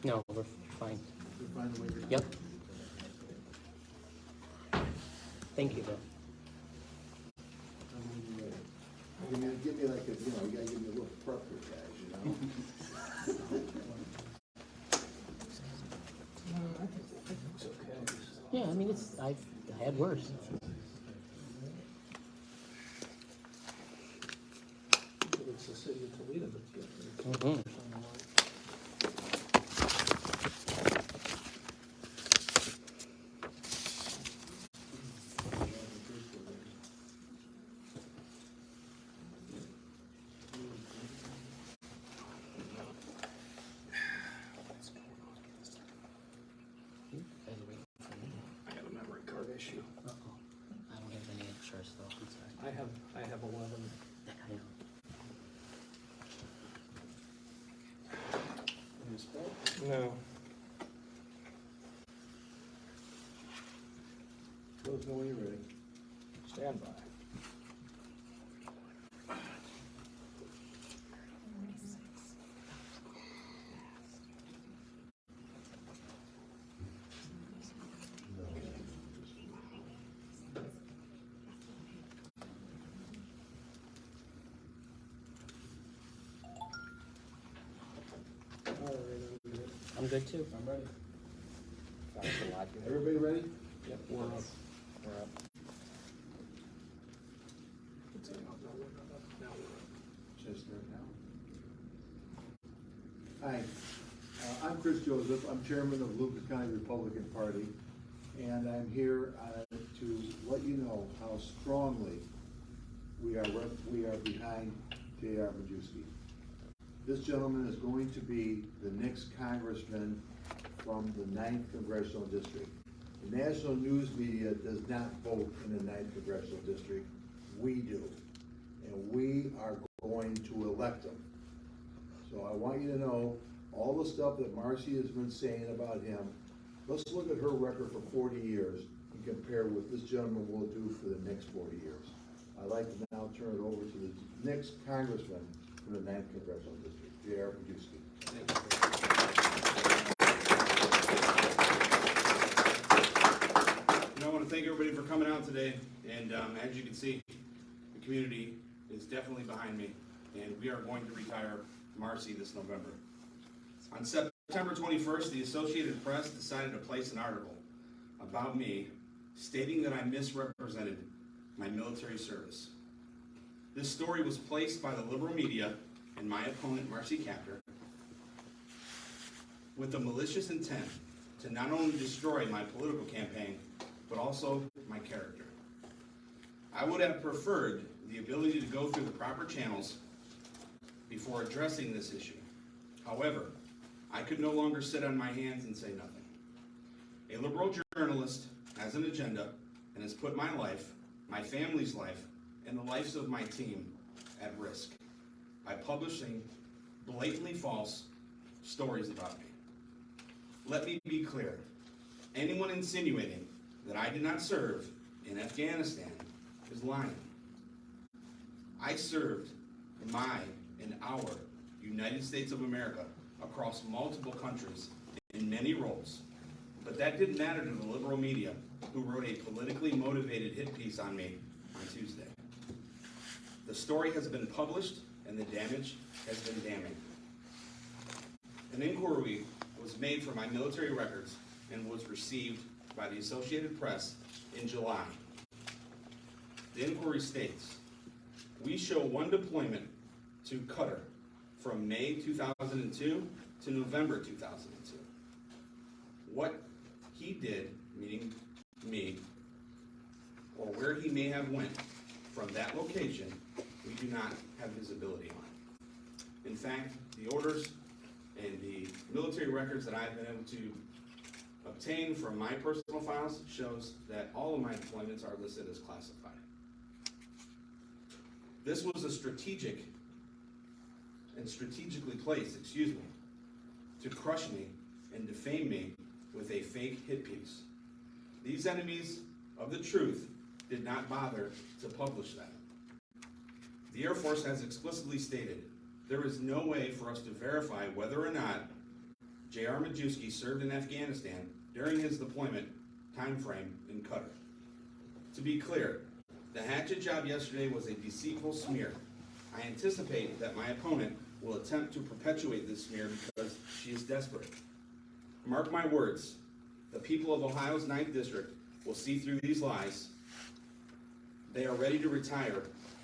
No, we're fine. We're fine the way you're. Yep. Thank you, Bill. Give me like a, you know, you gotta give me a little prep here, guys, you know? Yeah, I mean, I've had worse. It's the city of Toledo that's getting it. Mm-hmm. I got a memory card issue. Uh-oh. I don't have any extra stuff, I'm sorry. I have 11. I know. No. Let us know when you're ready. Stand by. I'm good too. I'm ready. That's a lot. Everybody ready? Yep, we're up. We're up. Now we're up. Just start now. Hi, I'm Chris Joseph. I'm chairman of Lucas County Republican Party, and I'm here to let you know how strongly we are behind JR Majewski. This gentleman is going to be the next congressman from the 9th Congressional District. The national news media does not vote in the 9th Congressional District. We do. And we are going to elect him. So I want you to know all the stuff that Marcy has been saying about him. Let's look at her record for 40 years and compare what this gentleman will do for the next 40 years. I'd like to now turn it over to the next congressman from the 9th Congressional District, JR Majewski. I want to thank everybody for coming out today, and as you can see, the community is definitely behind me, and we are going to retire Marcy this November. On September 21st, the Associated Press decided to place an article about me stating that I misrepresented my military service. This story was placed by the liberal media and my opponent, Marcy Kaptur, with the malicious intent to not only destroy my political campaign, but also my character. I would have preferred the ability to go through the proper channels before addressing this issue. However, I could no longer sit on my hands and say nothing. A liberal journalist has an agenda and has put my life, my family's life, and the lives of my team at risk by publishing blatantly false stories about me. Let me be clear. Anyone insinuating that I did not serve in Afghanistan is lying. I served in our United States of America across multiple countries in many roles, but that didn't matter to the liberal media who wrote a politically motivated hit piece on me on Tuesday. The story has been published and the damage has been damning. An inquiry was made for my military records and was received by the Associated Press in July. The inquiry states, we show one deployment to Qatar from May 2002 to November 2002. What he did, meaning me, or where he may have went from that location, we do not have visibility on. In fact, the orders and the military records that I've been able to obtain from my personal files shows that all of my deployments are listed as classified. This was a strategically placed, to crush me and defame me with a fake hit piece. These enemies of the truth did not bother to publish that. The Air Force has explicitly stated there is no way for us to verify whether or not JR Majewski served in Afghanistan during his deployment time frame in Qatar. To be clear, the hatchet job yesterday was a deceitful smear. I anticipate that my opponent will attempt to perpetuate this smear because she is desperate. Mark my words, the people of Ohio's 9th District will see through these lies. They are ready to retire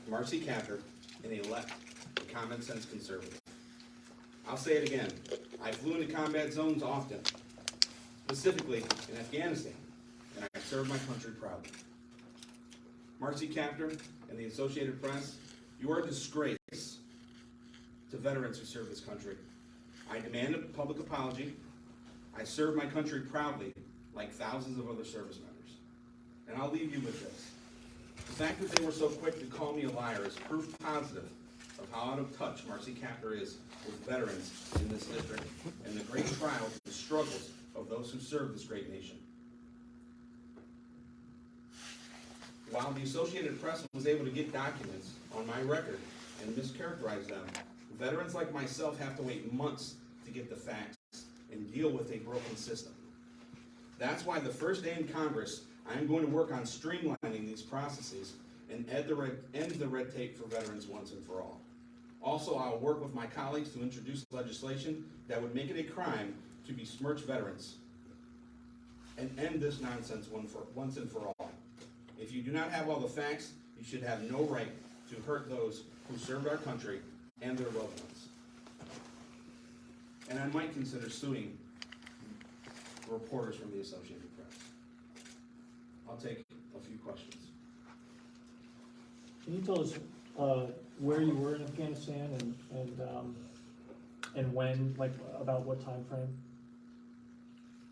Marcy Kaptur and elect a common sense conservative. I'll say it again, I flew into combat zones often, specifically in Afghanistan, and I served my country proudly. Marcy Kaptur and the Associated Press, you are a disgrace to veterans who serve this country. I demand a public apology. I serve my country proudly, like thousands of other service members. And I'll leave you with this. The fact that they were so quick to call me a liar is proof positive of how out of touch Marcy Kaptur is with veterans in this district and the great trials and struggles of those who serve this great nation. While the Associated Press was able to get documents on my record and mischaracterize them, veterans like myself have to wait months to get the facts and deal with a broken system. That's why the first day in Congress, I am going to work on streamlining these processes and end the red tape for veterans once and for all. Also, I will work with my colleagues to introduce legislation that would make it a crime to besmirch veterans and end this nonsense once and for all. If you do not have all the facts, you should have no right to hurt those who served our country and their loved ones. And I might consider suing reporters from the Associated Press. I'll take a few questions. Can you tell us where you were in Afghanistan and when, like about what time frame?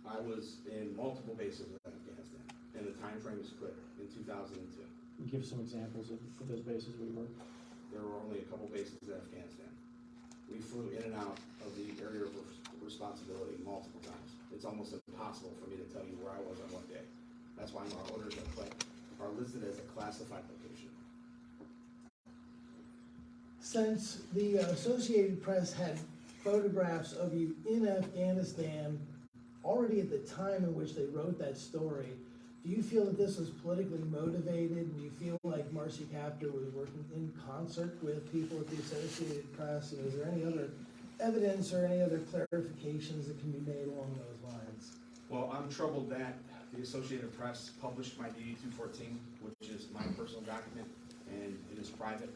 I was in multiple bases in Afghanistan, and the time frame is clear, in 2002. Give some examples of those bases where you were. There were only a couple bases in Afghanistan. We flew in and out of the area of responsibility multiple times. It's almost impossible for me to tell you where I was on one day. That's why our orders are listed as a classified location. Since the Associated Press had photographs of you in Afghanistan already at the time in which they wrote that story, do you feel that this was politically motivated? Do you feel like Marcy Kaptur was working in concert with people at the Associated Press? And is there any other evidence or any other clarifications that can be made along those lines? Well, I'm troubled that the Associated Press published my DD-214, which is my personal document, and it is private.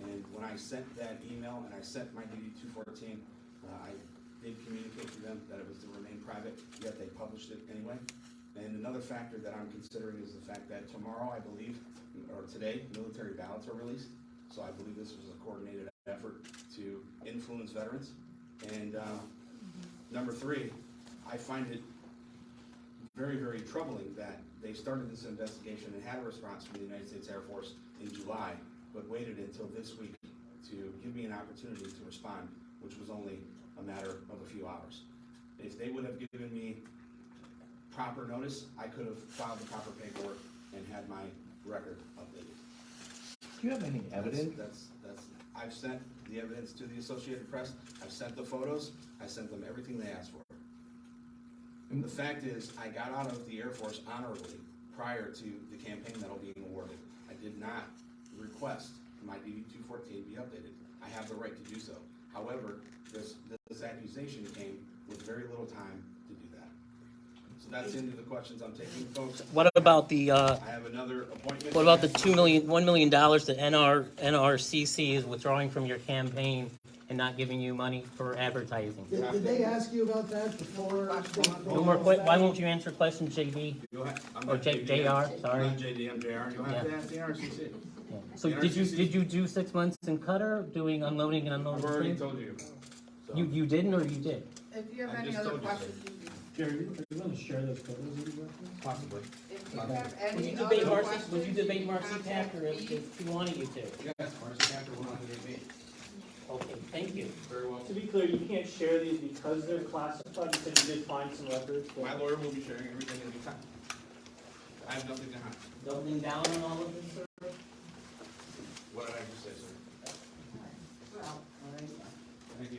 And when I sent that email and I sent my DD-214, I did communicate to them that it was to remain private, yet they published it anyway. And another factor that I'm considering is the fact that tomorrow, I believe, or today, military ballots are released. So I believe this was a coordinated effort to influence veterans. And number three, I find it very, very troubling that they started this investigation and had a response from the United States Air Force in July, but waited until this week to give me an opportunity to respond, which was only a matter of a few hours. If they would have given me proper notice, I could have filed the proper paperwork and had my record updated. Do you have any evidence? I've sent the evidence to the Associated Press. I've sent the photos. I sent them everything they asked for. And the fact is, I got out of the Air Force honorably prior to the campaign that'll be awarded. I did not request my DD-214 be updated. I have the right to do so. However, this accusation came with very little time to do that. So that's into the questions I'm taking, folks. What about the, I have another appointment. what about the $1 million that NRCC is withdrawing from your campaign and not giving you money for advertising? Did they ask you about that before? No more why won't you answer questions, JD? I'm Or not JR, sorry. I'm not JD, I'm JR. You'll have to ask the NRCC. Yeah. So did you do 6 months in Qatar doing unloading and unloading? I've already streams? told you. So, You didn't or you did? If you have I any just other told you, questions, Jerry, are you going to share those photos with you? possibly. if you have Would you any debate other Marcy, questions, would you debate Marcy contact Kaptur me. if she wanted you to? Yes, Marcy Kaptur will not debate me. Okay, thank you. Very well. To be clear, you can't share these because they're classified. You said you did find some records. but- My lawyer will be sharing everything in due time. I have nothing to hide. Doubling down on all of this, sir? What did I just say, sir? Well, Thank you.